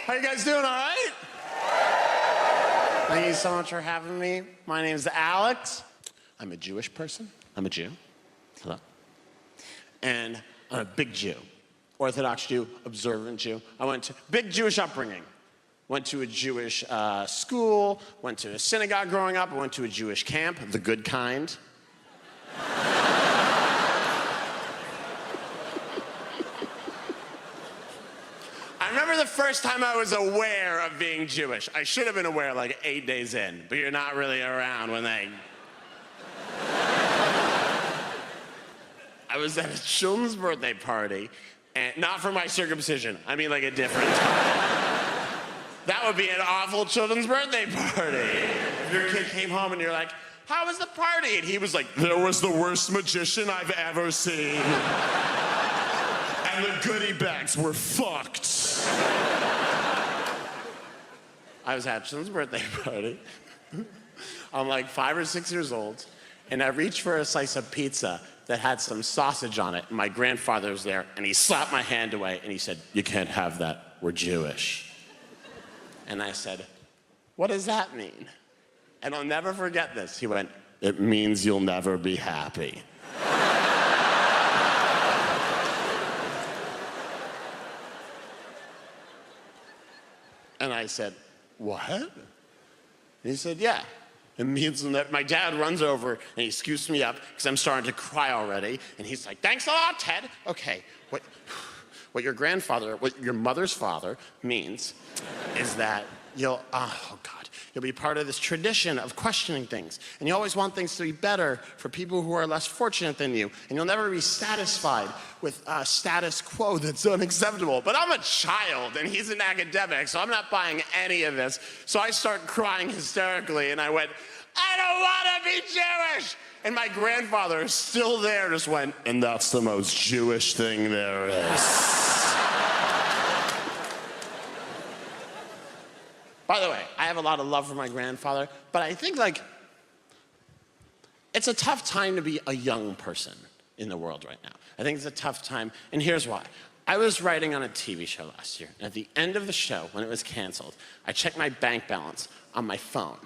How you guys doing, all right? Thank you so much for having me. My name is Alex. I'm a Jewish person. I'm a Jew. Hello. And I'm a big Jew. Orthodox Jew, observant Jew. I went to big Jewish upbringing. Went to a Jewish school, went to a synagogue growing up, I went to a Jewish camp, the good kind. I remember the first time I was aware of being Jewish. I should have been aware like 8 days in, but you're not really around when they... I was at a children's birthday party, and not for my circumcision, I mean like a different time. That would be an awful children's birthday party. If your kid came home and you're like, how was the party? And he was like, there was the worst magician I've ever seen. And the goodie bags were fucked. I was at a children's birthday party. I'm like 5 or 6 years old, and I reached for a slice of pizza that had some sausage on it. And my grandfather was there, and he slapped my hand away, and he said, you can't have that, we're Jewish. And I said, what does that mean? And I'll never forget this. He went, it means you'll never be happy. And I said, what? And he said, yeah. It means that my dad runs over and he scoops me up because I'm starting to cry already. And he's like, thanks a lot, Ted. Okay, what your grandfather, what your mother's father means is that you'll be part of this tradition of questioning things. And you always want things to be better for people who are less fortunate than you. And you'll never be satisfied with status quo that's unacceptable. But I'm a child and he's an academic, so I'm not buying any of this. So I start crying hysterically and I went, I don't want to be Jewish! And my grandfather is still there, just went, and that's the most Jewish thing there is. By the way, I have a lot of love for my grandfather, but I think like, it's a tough time to be a young person in the world right now. I think it's a tough time, and here's why. I was writing on a TV show last year, and at the end of the show, when it was canceled, I checked my bank balance on my phone.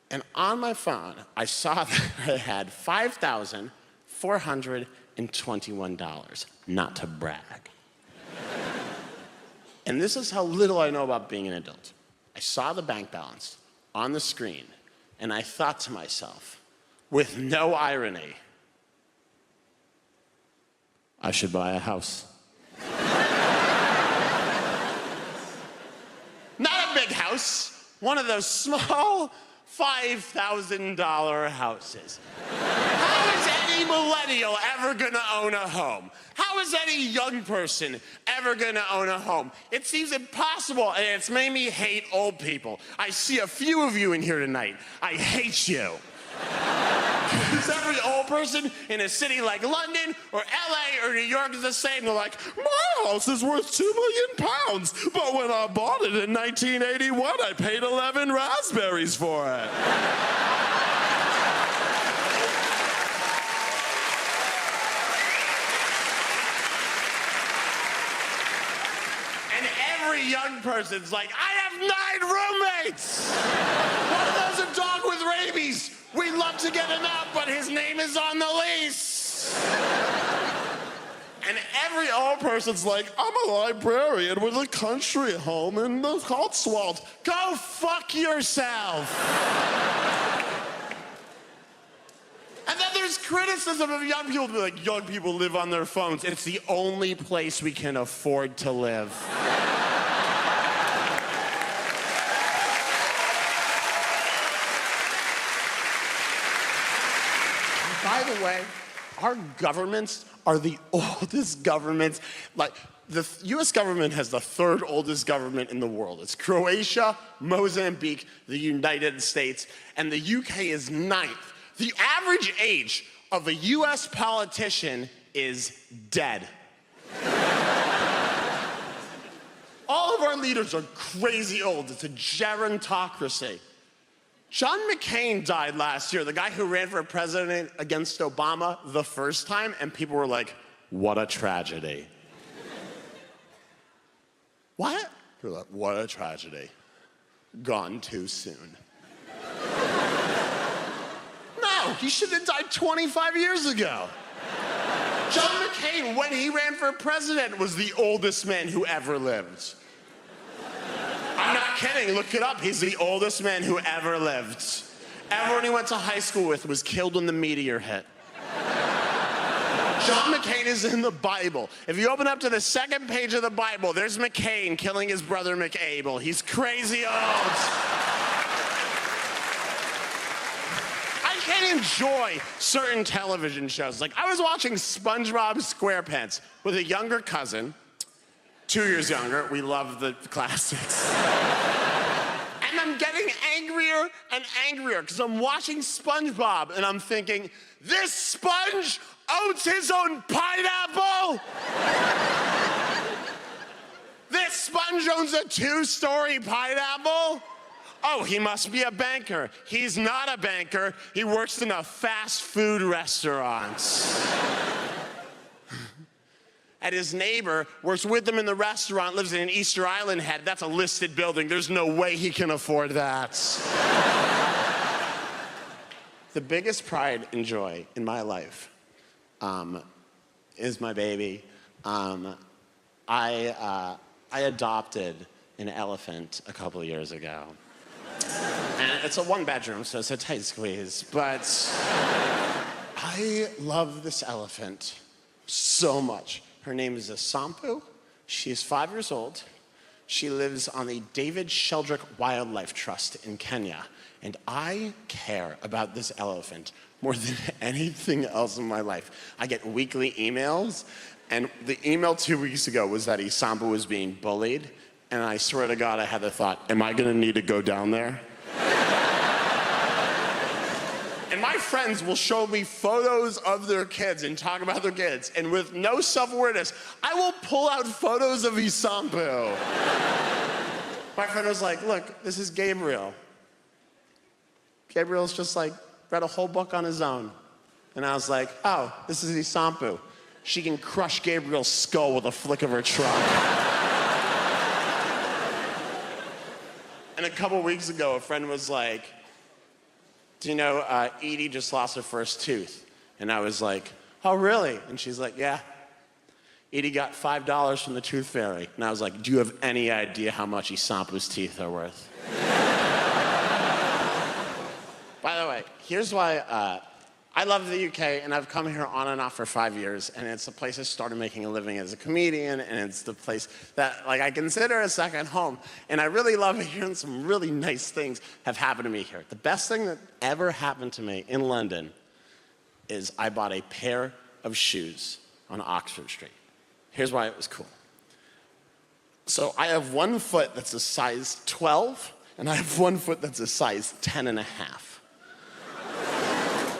And on my phone, I saw that I had $5,421, not to brag. And this is how little I know about being an adult. I saw the bank balance on the screen, and I thought to myself, with no irony, I should buy a house. Not a big house, one of those small $5,000 houses. How is any millennial ever gonna own a home? How is any young person ever gonna own a home? It seems impossible, and it's made me hate old people. I see a few of you in here tonight. I hate you. Because every old person in a city like London or LA or New York is the same. They're like, my house is worth £2 million, but when I bought it in 1981, I paid 11 raspberries for it. And every young person's like, I have 9 roommates. One of those a dog with rabies. We'd love to get him out, but his name is on the lease. And every old person's like, I'm a librarian with a country home in the Cotswolds. Go fuck yourself. And then there's criticism of young people. Like, young people live on their phones. It's the only place we can afford to live. By the way, our governments are the oldest governments. Like, the US government has the 3rd oldest government in the world. It's Croatia, Mozambique, the United States, and the UK is 9th. The average age of a US politician is dead. All of our leaders are crazy old. It's a gerontocracy. John McCain died last year, the guy who ran for president against Obama the first time, and people were like, what a tragedy. What? We're like, what a tragedy. Gone too soon. No, he should have died 25 years ago. John McCain, when he ran for president, was the oldest man who ever lived. I'm not kidding, look it up. He's the oldest man who ever lived. Everyone he went to high school with was killed when the meteor hit. John McCain is in the Bible. If you open up to the second page of the Bible, there's McCain killing his brother McAbel. He's crazy old. I can't enjoy certain television shows. Like, I was watching SpongeBob SquarePants with a younger cousin, 2 years younger. We love the classics. And I'm getting angrier and angrier because I'm watching SpongeBob and I'm thinking, this sponge owns his own pineapple? This sponge owns a 2-story pineapple? Oh, he must be a banker. He's not a banker. He works in a fast food restaurant. And his neighbor works with him in the restaurant, lives in an Easter Island head. That's a listed building. There's no way he can afford that. The biggest pride and joy in my life is my baby. I adopted an elephant a couple of years ago. And it's a 1-bedroom, so it's a tight squeeze. But I love this elephant so much. Her name is Asampu. She is 5 years old. She lives on the David Sheldrick Wildlife Trust in Kenya. And I care about this elephant more than anything else in my life. I get weekly emails, and the email 2 weeks ago was that Asampu was being bullied. And I swear to God, I had the thought, am I gonna need to go down there? And my friends will show me photos of their kids and talk about their kids. And with no self-awareness, I will pull out photos of Asampu. My friend was like, look, this is Gabriel. Gabriel's just like, read a whole book on his own. And I was like, oh, this is Asampu. She can crush Gabriel's skull with a flick of her trunk. And a couple weeks ago, a friend was like, do you know, Edie just lost her first tooth? And I was like, oh, really? And she's like, yeah. Edie got $5 from the tooth fairy. And I was like, do you have any idea how much Asampu's teeth are worth? By the way, here's why I love the UK, and I've come here on and off for 5 years, and it's the place I started making a living as a comedian, and it's the place that I consider a second home. And I really love it here, and some really nice things have happened to me here. The best thing that ever happened to me in London is I bought a pair of shoes on Oxford Street. Here's why it was cool. So I have one foot that's a size 12, and I have one foot that's a size 10 and a half.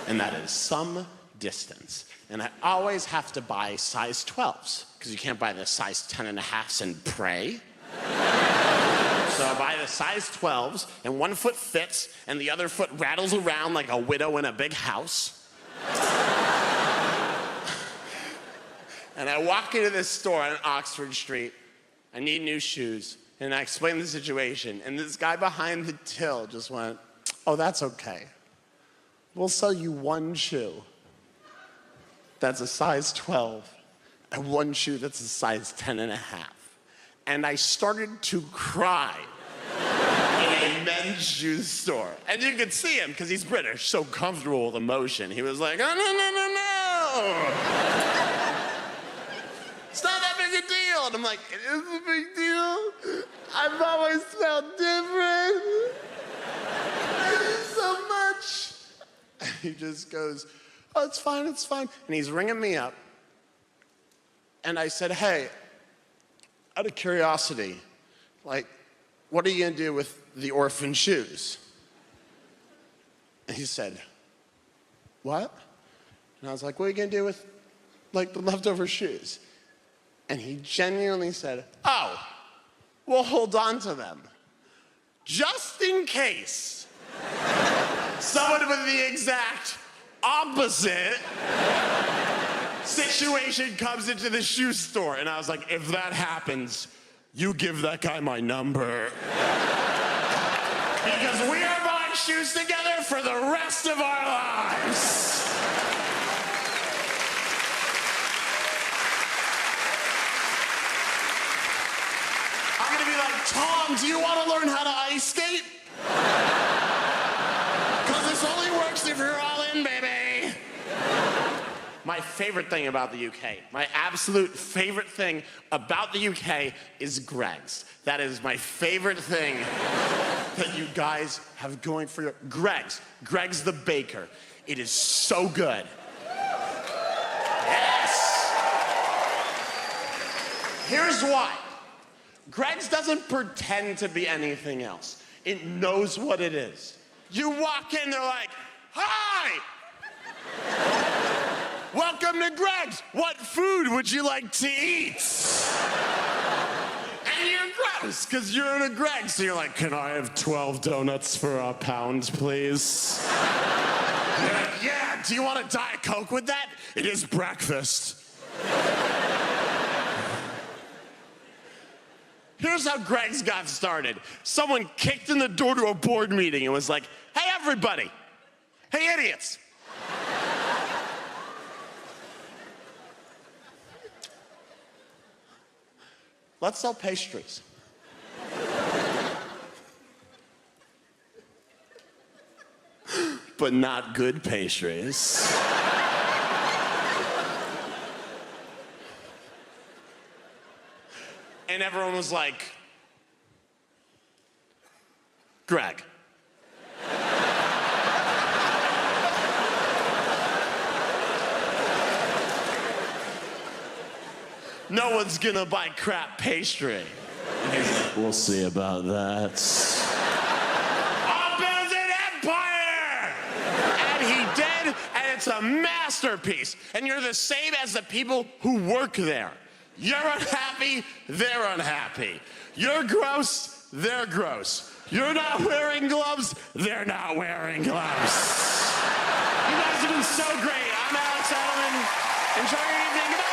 And that is some distance. And I always have to buy size 12s, because you can't buy the size 10 and a halfs and pray. So I buy the size 12s, and one foot fits, and the other foot rattles around like a widow in a big house. And I walk into this store on Oxford Street. I need new shoes. And I explain the situation, and this guy behind the till just went, oh, that's okay. We'll sell you one shoe that's a size 12 and one shoe that's a size 10 and a half. And I started to cry in a men's shoe store. And you could see him, because he's British, so comfortable with emotion. He was like, oh, no, no, no, no. It's not that big a deal. And I'm like, it is a big deal. I've always felt different. So much. And he just goes, oh, it's fine, it's fine. And he's ringing me up. And I said, hey, out of curiosity, like, what are you gonna do with the orphan shoes? And he said, what? And I was like, what are you gonna do with, like, the leftover shoes? And he genuinely said, oh, we'll hold on to them, just in case someone with the exact opposite situation comes into the shoe store. And I was like, if that happens, you give that guy my number. Because we are buying shoes together for the rest of our lives. I'm gonna be like, Tom, do you want to learn how to ice skate? Because this only works if you're all in, baby. My favorite thing about the UK, my absolute favorite thing about the UK is Greggs. That is my favorite thing that you guys have going for your... Greggs the baker. It is so good. Yes! Here's why. Greggs doesn't pretend to be anything else. It knows what it is. You walk in, they're like, hi! Welcome to Greggs. What food would you like to eat? And you're gross, because you're in a Greggs. So you're like, can I have 12 donuts for a pound, please? You're like, yeah, do you want a Diet Coke with that? It is breakfast. Here's how Greggs got started. Someone kicked in the door to a board meeting and was like, hey, everybody. Hey, idiots. Let's sell pastries. But not good pastries. And everyone was like, Greg. No one's gonna buy crap pastry. We'll see about that. I'll build an empire! And he did, and it's a masterpiece. And you're the same as the people who work there. You're unhappy, they're unhappy. You're gross, they're gross. You're not wearing gloves, they're not wearing gloves. You guys have been so great. I'm Alex Edelman. Enjoy your evening. Goodbye.